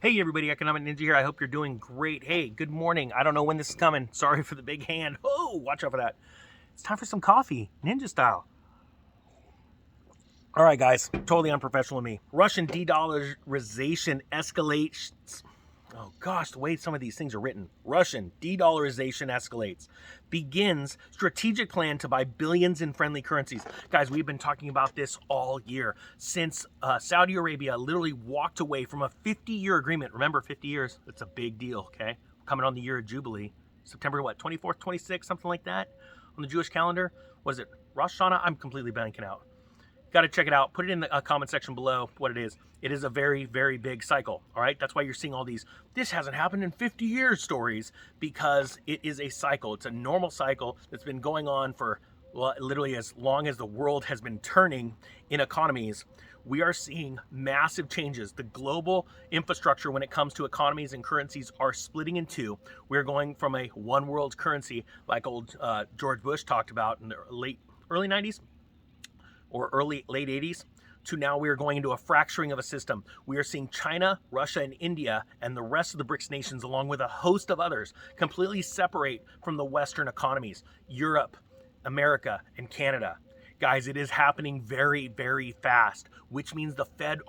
Hey everybody, Economic Ninja here. I hope you're doing great. Hey, good morning. I don't know when this is coming. Sorry for the big hand. Oh, watch out for that. It's time for some coffee, ninja style. All right, guys, totally unprofessional of me. Russian de-dollarization escalates. Oh gosh, the way some of these things are written. Russian de-dollarization escalates. Begins strategic plan to buy billions in friendly currencies. Guys, we've been talking about this all year since Saudi Arabia literally walked away from a 50-year agreement. Remember, 50 years, that's a big deal, okay? Coming on the year of Jubilee. September, what, 24th, 26th, something like that on the Jewish calendar. What is it, Rosh Hashanah? I'm completely blanking out. Got to check it out. Put it in the comment section below what it is. It is a very, very big cycle. All right. That's why you're seeing all these, this hasn't happened in 50 years stories, because it is a cycle. It's a normal cycle that's been going on for, well, literally as long as the world has been turning in economies. We are seeing massive changes. The global infrastructure when it comes to economies and currencies are splitting in two. We're going from a one world currency like old George Bush talked about in the early 90s or late 80s, to now we are going into a fracturing of a system. We are seeing China, Russia, and India, and the rest of the BRICS nations, along with a host of others, completely separate from the Western economies, Europe, America, and Canada. Guys, it is happening very, very fast, which means the Fed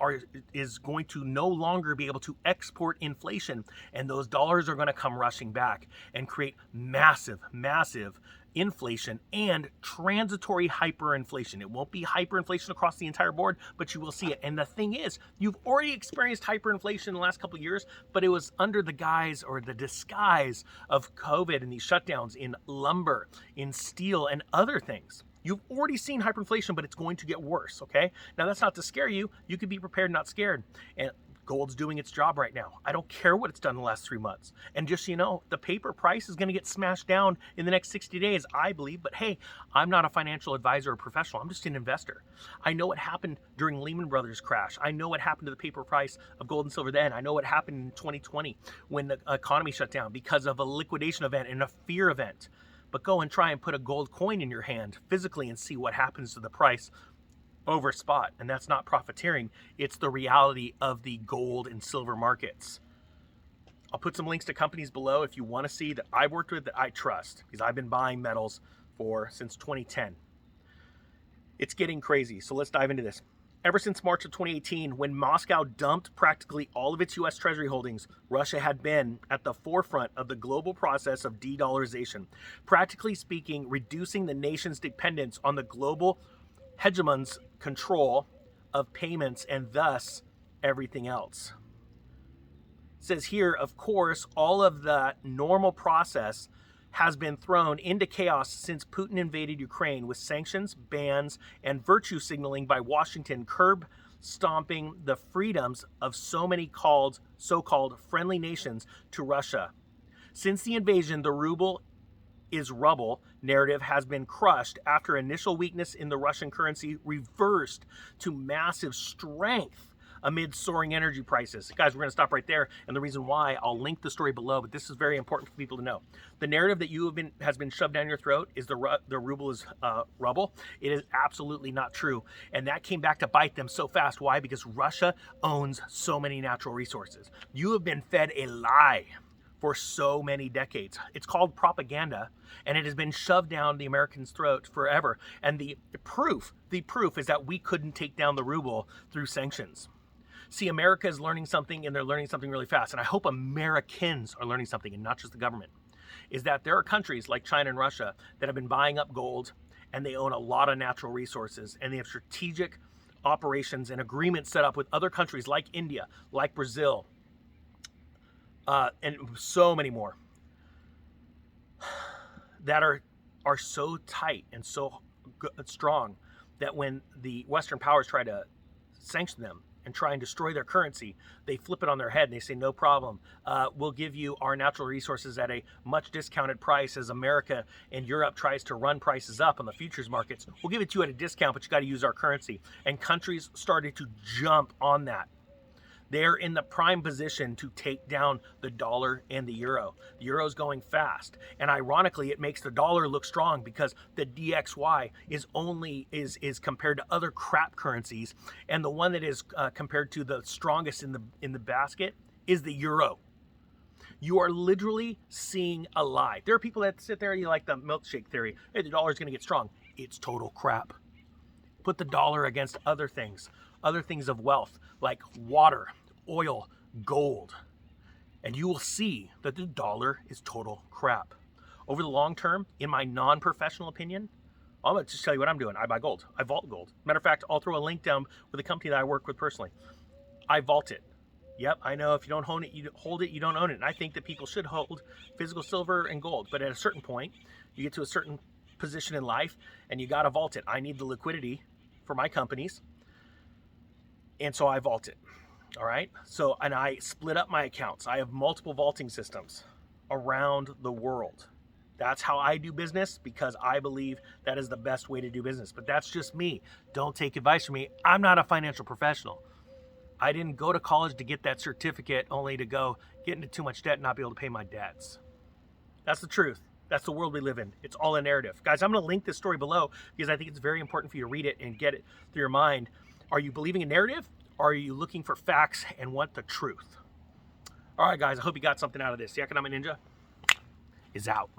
is going to no longer be able to export inflation, and those dollars are going to come rushing back and create massive, massive inflation and transitory hyperinflation. It won't be hyperinflation across the entire board, but you will see it. And the thing is, you've already experienced hyperinflation in the last couple of years, but it was under the guise or the disguise of COVID and these shutdowns in lumber, in steel, and other things. You've already seen hyperinflation, but it's going to get worse, okay? Now, that's not to scare you. You can be prepared, not scared. And gold's doing its job right now. I don't care what it's done in the last 3 months. And just so you know, the paper price is going to get smashed down in the next 60 days, I believe. But hey, I'm not a financial advisor or professional. I'm just an investor. I know what happened during Lehman Brothers crash. I know what happened to the paper price of gold and silver then. I know what happened in 2020 when the economy shut down because of a liquidation event and a fear event. But go and try and put a gold coin in your hand physically and see what happens to the price over spot. And that's not profiteering. It's the reality of the gold and silver markets. I'll put some links to companies below if you want to see that I've worked with that I trust, because I've been buying metals since 2010. It's getting crazy. So let's dive into this. Ever since March of 2018, when Moscow dumped practically all of its U.S. Treasury holdings, Russia had been at the forefront of the global process of de-dollarization, practically speaking, reducing the nation's dependence on the global hegemon's control of payments and thus everything else. It says here, of course, all of the normal process has been thrown into chaos since Putin invaded Ukraine, with sanctions, bans, and virtue signaling by Washington curb stomping the freedoms of so many so-called friendly nations to Russia. Since the invasion, the ruble is rubble narrative has been crushed after initial weakness in the Russian currency reversed to massive strength amid soaring energy prices. Guys, we're going to stop right there. And the reason why, I'll link the story below, but this is very important for people to know. The narrative that has been shoved down your throat is the ruble is rubble. It is absolutely not true. And that came back to bite them so fast. Why? Because Russia owns so many natural resources. You have been fed a lie for so many decades. It's called propaganda, and it has been shoved down the Americans' throat forever. And the proof is that we couldn't take down the ruble through sanctions. See, America is learning something, and they're learning something really fast. And I hope Americans are learning something, and not just the government, is that there are countries like China and Russia that have been buying up gold, and they own a lot of natural resources, and they have strategic operations and agreements set up with other countries like India, like Brazil, and so many more that are so tight and so strong that when the Western powers try to sanction them and try and destroy their currency, they flip it on their head and they say, no problem. We'll give you our natural resources at a much discounted price as America and Europe tries to run prices up on the futures markets. We'll give it to you at a discount, but you got to use our currency. And countries started to jump on that. They're in the prime position to take down the dollar and the euro. The euro is going fast. And ironically, it makes the dollar look strong because the DXY is compared to other crap currencies. And the one that is compared to the strongest in the basket is the euro. You are literally seeing a lie. There are people that sit there and you like the milkshake theory. Hey, the dollar's going to get strong. It's total crap. Put the dollar against other things of wealth like water, oil, gold, and you will see that the dollar is total crap. Over the long term, in my non-professional opinion, I'm going to just tell you what I'm doing. I buy gold. I vault gold. Matter of fact, I'll throw a link down with a company that I work with personally. I vault it. Yep, I know if you don't hold it, you don't own it. And I think that people should hold physical silver and gold. But at a certain point, you get to a certain position in life and you got to vault it. I need the liquidity for my companies. And so I vault it. All right. So, and I split up my accounts. I have multiple vaulting systems around the world. That's how I do business because I believe that is the best way to do business. But that's just me. Don't take advice from me. I'm not a financial professional. I didn't go to college to get that certificate only to go get into too much debt and not be able to pay my debts. That's the truth. That's the world we live in. It's all a narrative. Guys, I'm going to link this story below because I think it's very important for you to read it and get it through your mind. Are you believing a narrative or are you looking for facts and want the truth? All right, guys, I hope you got something out of this. The Economic Ninja is out.